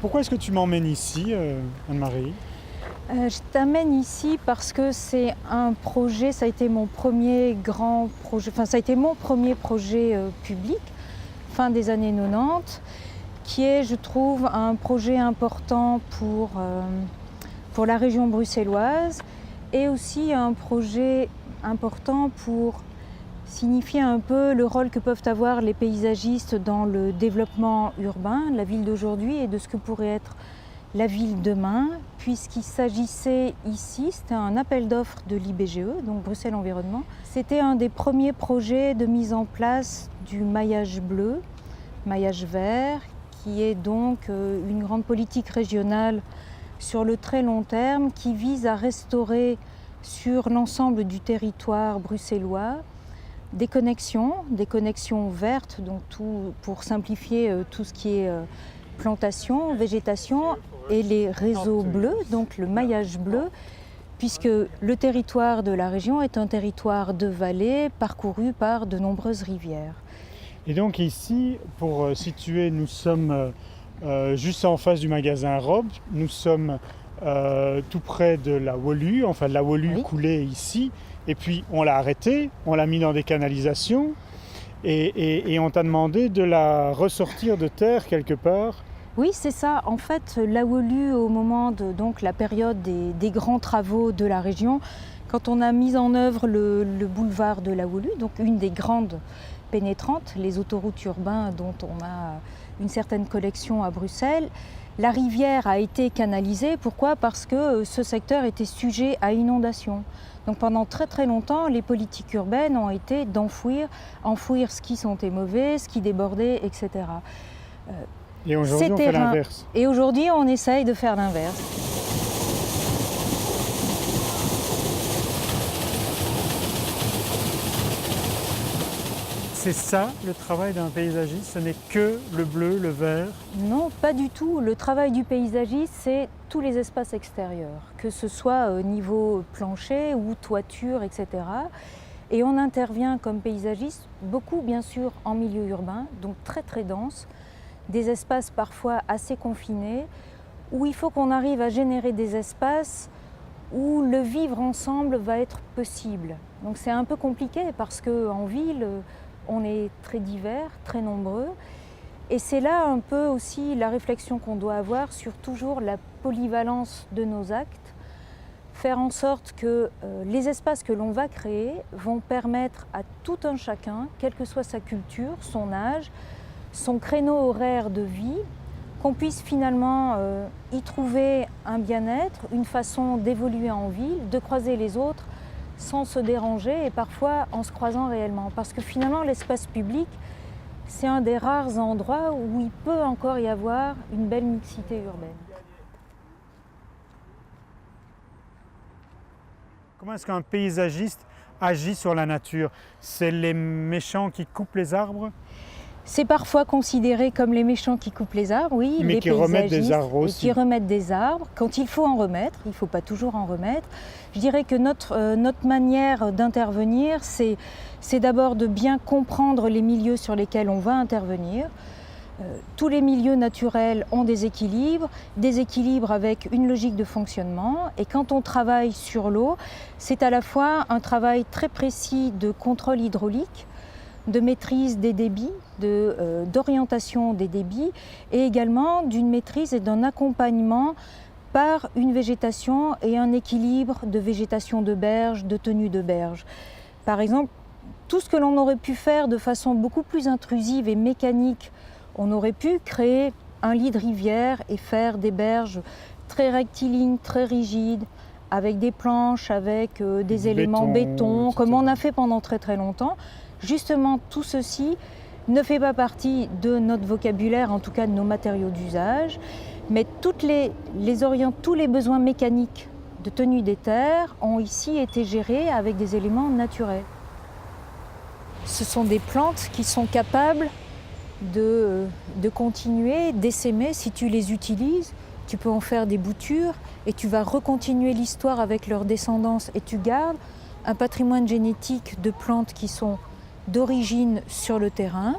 Pourquoi est-ce que tu m'emmènes ici, Anne-Marie? Je t'amène ici parce que c'est un projet, ça a été mon premier grand projet, enfin ça a été mon premier projet public, fin des années 90, qui est, je trouve, un projet important pour la région bruxelloise et aussi un projet important pour signifier un peu le rôle que peuvent avoir les paysagistes dans le développement urbain de la ville d'aujourd'hui et de ce que pourrait être la ville demain, puisqu'il s'agissait ici, c'était un appel d'offres de l'IBGE, donc Bruxelles Environnement. C'était un des premiers projets de mise en place du maillage bleu, maillage vert, qui est donc une grande politique régionale sur le très long terme qui vise à restaurer sur l'ensemble du territoire bruxellois des connexions vertes, donc tout, pour simplifier tout ce qui est plantation, végétation, et les réseaux bleus, donc le maillage bleu, puisque le territoire de la région est un territoire de vallée parcouru par de nombreuses rivières. Et donc ici, pour situer, nous sommes juste en face du magasin Rob, nous sommes tout près de la Wolu, enfin la Wolu Oui. coulait ici, et puis on l'a arrêtée, on l'a mis dans des canalisations, et on t'a demandé de la ressortir de terre quelque part. Oui, c'est ça. En fait, la Wolu, au moment de donc, la période des grands travaux de la région, quand on a mis en œuvre le boulevard de la Wolu, donc une des grandes pénétrantes, les autoroutes urbaines dont on a une certaine collection à Bruxelles, la rivière a été canalisée. Pourquoi? Parce que ce secteur était sujet à inondation. Donc pendant très très longtemps, les politiques urbaines ont été enfouir ce qui sentait mauvais, ce qui débordait, etc. Et aujourd'hui, on fait l'inverse. Et aujourd'hui, on essaye de faire l'inverse. C'est ça le travail d'un paysagiste, ce n'est que le bleu, le vert. Non, pas du tout. Le travail du paysagiste, c'est tous les espaces extérieurs, que ce soit au niveau plancher ou toiture, etc. Et on intervient comme paysagiste beaucoup, bien sûr, en milieu urbain, donc très très dense, des espaces parfois assez confinés, où il faut qu'on arrive à générer des espaces où le vivre ensemble va être possible. Donc c'est un peu compliqué parce qu'en ville, on est très divers, très nombreux. Et c'est là un peu aussi la réflexion qu'on doit avoir sur toujours la polyvalence de nos actes, faire en sorte que les espaces que l'on va créer vont permettre à tout un chacun, quelle que soit sa culture, son âge, son créneau horaire de vie, qu'on puisse finalement y trouver un bien-être, une façon d'évoluer en ville, de croiser les autres sans se déranger et parfois en se croisant réellement. Parce que finalement, l'espace public, c'est un des rares endroits où il peut encore y avoir une belle mixité urbaine. Comment est-ce qu'un paysagiste agit sur la nature? C'est les méchants qui coupent les arbres? C'est parfois considéré comme les méchants qui coupent les arbres, oui, mais les qui remettent des paysagistes, arbres aussi. qui remettent des arbres quand il faut en remettre. Il ne faut pas toujours en remettre. Je dirais que notre manière d'intervenir, c'est d'abord de bien comprendre les milieux sur lesquels on va intervenir. Tous les milieux naturels ont des équilibres avec une logique de fonctionnement. Et quand on travaille sur l'eau, c'est à la fois un travail très précis de contrôle hydraulique, de maîtrise des débits, d'orientation des débits et également d'une maîtrise et d'un accompagnement par une végétation et un équilibre de végétation de berge, de tenue de berge. Par exemple, tout ce que l'on aurait pu faire de façon beaucoup plus intrusive et mécanique, on aurait pu créer un lit de rivière et faire des berges très rectilignes, très rigides, avec des planches, avec des éléments béton, comme on a fait pendant très très longtemps. Justement, tout ceci ne fait pas partie de notre vocabulaire, en tout cas de nos matériaux d'usage, mais tous les besoins mécaniques de tenue des terres ont ici été gérés avec des éléments naturels. Ce sont des plantes qui sont capables de continuer, d'essaimer. Si tu les utilises, tu peux en faire des boutures et tu vas recontinuer l'histoire avec leur descendance et tu gardes un patrimoine génétique de plantes qui sont d'origine sur le terrain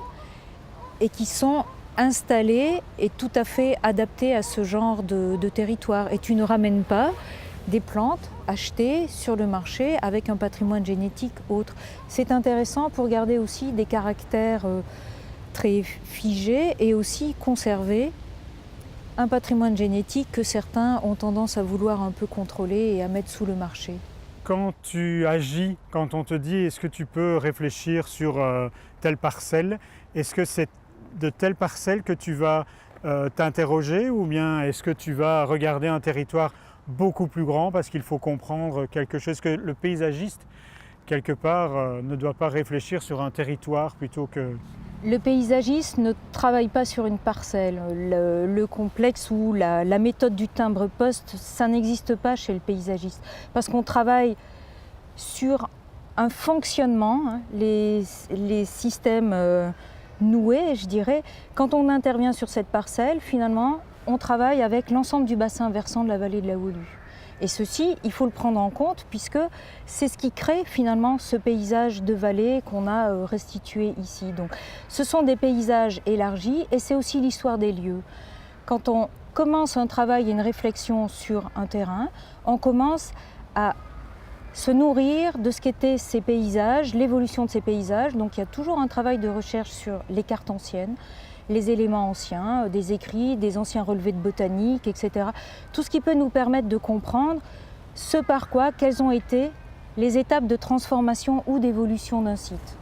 et qui sont installée et tout à fait adaptée à ce genre de territoire. Et tu ne ramènes pas des plantes achetées sur le marché avec un patrimoine génétique autre. C'est intéressant pour garder aussi des caractères très figés et aussi conserver un patrimoine génétique que certains ont tendance à vouloir un peu contrôler et à mettre sous le marché. Quand tu agis, quand on te dit est-ce que tu peux réfléchir sur telle parcelle, est-ce que c'est de telle parcelle que tu vas t'interroger ou bien est-ce que tu vas regarder un territoire beaucoup plus grand parce qu'il faut comprendre quelque chose que le paysagiste, quelque part, ne doit pas réfléchir sur un territoire plutôt que... Le paysagiste ne travaille pas sur une parcelle. Le complexe ou la méthode du timbre-poste, ça n'existe pas chez le paysagiste. Parce qu'on travaille sur un fonctionnement, hein, les systèmes noués, je dirais. Quand on intervient sur cette parcelle, finalement, on travaille avec l'ensemble du bassin versant de la vallée de la Woluwe. Et ceci, il faut le prendre en compte puisque c'est ce qui crée finalement ce paysage de vallée qu'on a restitué ici. Donc, ce sont des paysages élargis et c'est aussi l'histoire des lieux. Quand on commence un travail et une réflexion sur un terrain, on commence à se nourrir de ce qu'étaient ces paysages, l'évolution de ces paysages. Donc il y a toujours un travail de recherche sur les cartes anciennes, les éléments anciens, des écrits, des anciens relevés de botanique, etc. Tout ce qui peut nous permettre de comprendre ce par quoi, quelles ont été les étapes de transformation ou d'évolution d'un site.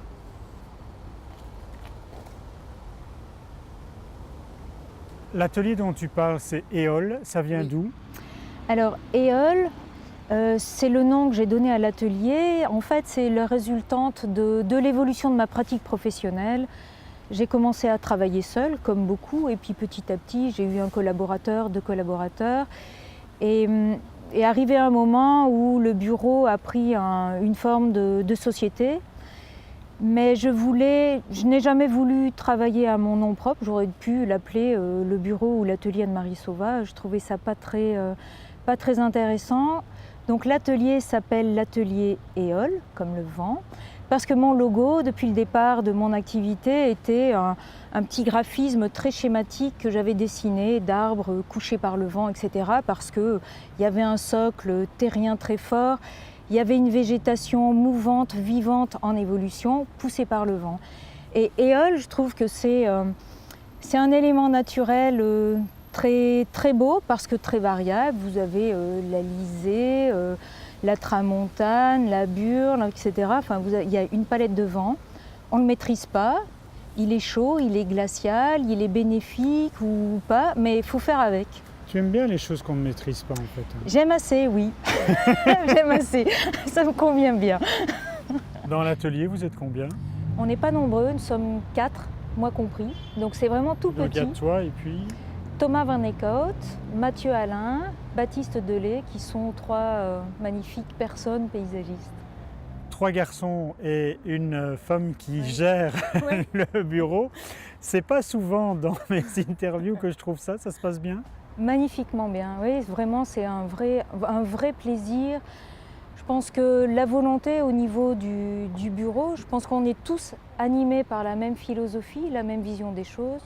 L'atelier dont tu parles, c'est Éole, ça vient d'où? Alors Éole, c'est le nom que j'ai donné à l'atelier. En fait, c'est la résultante de l'évolution de ma pratique professionnelle. J'ai commencé à travailler seule, comme beaucoup, et puis petit à petit, j'ai eu un collaborateur, 2 collaborateurs. Et arrivé à un moment où le bureau a pris une forme de société, mais je n'ai jamais voulu travailler à mon nom propre. J'aurais pu l'appeler le bureau ou l'atelier Anne-Marie Sauva. Je trouvais ça pas très intéressant. Donc l'atelier s'appelle l'atelier Éole, comme le vent. Parce que mon logo, depuis le départ de mon activité, était un petit graphisme très schématique que j'avais dessiné d'arbres couchés par le vent, etc. Parce qu'il y avait un socle terrien très fort, il y avait une végétation mouvante, vivante, en évolution, poussée par le vent. Et Éole, je trouve que c'est un élément naturel très, très beau, parce que très variable. Vous avez la lysée, la tramontane, la burle, etc. Enfin, il y a une palette de vent. On ne le maîtrise pas. Il est chaud, il est glacial, il est bénéfique ou pas, mais il faut faire avec. Tu aimes bien les choses qu'on ne maîtrise pas en fait? J'aime assez, oui. J'aime assez. Ça me convient bien. Dans l'atelier, vous êtes combien? On n'est pas nombreux, nous sommes 4, moi compris. Donc c'est vraiment tout Donc, petit. il y a toi et puis... Thomas Van Eekhout, Mathieu Alain, Baptiste Delay, qui sont 3 magnifiques personnes paysagistes. 3 garçons et une femme qui gère le bureau. C'est pas souvent dans mes interviews que je trouve ça se passe bien? Magnifiquement bien, oui, vraiment c'est un vrai plaisir. Je pense que la volonté au niveau du bureau, je pense qu'on est tous animés par la même philosophie, la même vision des choses,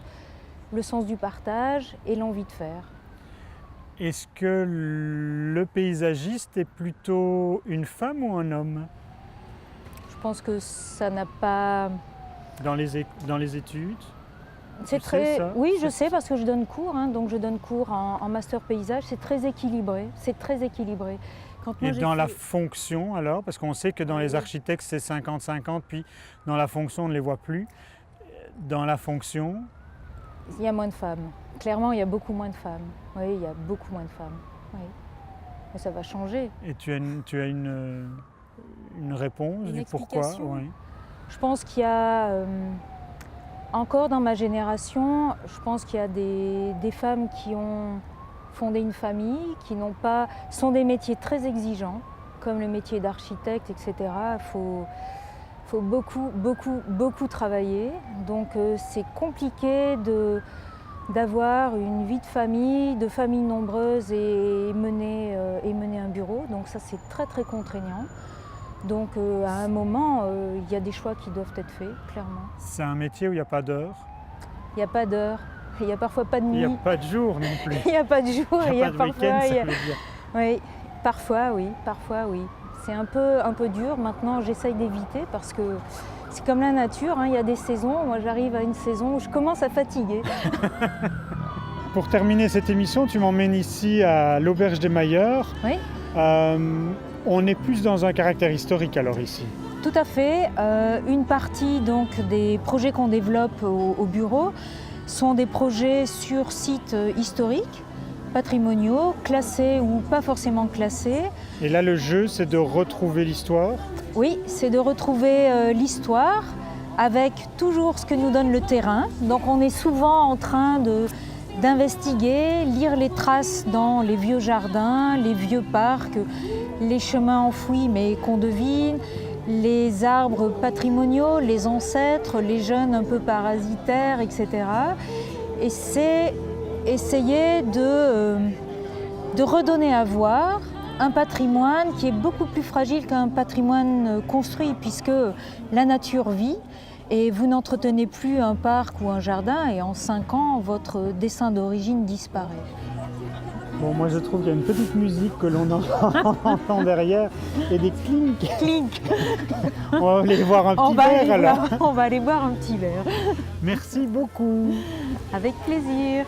le sens du partage et l'envie de faire. Est-ce que le paysagiste est plutôt une femme ou un homme? Je pense que ça n'a pas... Dans les études? C'est très... Oui, je sais parce que je donne cours, hein, donc je donne cours en master paysage, c'est très équilibré, c'est très équilibré. Et dans la fonction alors, parce qu'on sait que dans les architectes c'est 50-50, puis dans la fonction on ne les voit plus. Dans la fonction... Il y a moins de femmes. Clairement, il y a beaucoup moins de femmes. Oui, il y a beaucoup moins de femmes. Oui. Mais ça va changer. Et tu as une réponse du pourquoi? Oui. Je pense qu'il y a, encore dans ma génération, je pense qu'il y a des femmes qui ont fondé une famille, qui n'ont pas... sont des métiers très exigeants, comme le métier d'architecte, etc. Il faut beaucoup travailler. Donc c'est compliqué d'avoir une vie de famille nombreuse et mener un bureau. Donc ça c'est très contraignant. Donc à un moment, il y a des choix qui doivent être faits, clairement. C'est un métier où il n'y a pas d'heures? Il n'y a pas d'heures. il n'y a parfois pas de Il nuit. n'y a pas de jour non plus. Il n'y a pas de jour, Il n'y a pas de parfois, week-end, il y ça a- veut dire. Oui, parfois oui. C'est un peu dur. Maintenant, j'essaye d'éviter parce que c'est comme la nature, hein, il y a des saisons. Moi, j'arrive à une saison où je commence à fatiguer. Pour terminer cette émission, tu m'emmènes ici à l'Auberge des Mailleurs. Oui, On est plus dans un caractère historique alors ici. tout à fait. Une partie donc des projets qu'on développe au bureau sont des projets sur sites historiques, patrimoniaux, classés ou pas forcément classés. Et là, le jeu, c'est de retrouver l'histoire. Oui, c'est de retrouver l'histoire avec toujours ce que nous donne le terrain. Donc on est souvent en train d'investiguer, lire les traces dans les vieux jardins, les vieux parcs, les chemins enfouis mais qu'on devine, les arbres patrimoniaux, les ancêtres, les jeunes un peu parasitaires, etc. Et c'est essayer de redonner à voir un patrimoine qui est beaucoup plus fragile qu'un patrimoine construit, puisque la nature vit et vous n'entretenez plus un parc ou un jardin et en 5 ans, votre dessin d'origine disparaît. Bon, moi je trouve qu'il y a une petite musique que l'on entend derrière et des clinks. Clink. On va aller voir un petit verre alors. On va aller boire un petit verre. Merci beaucoup. Avec plaisir.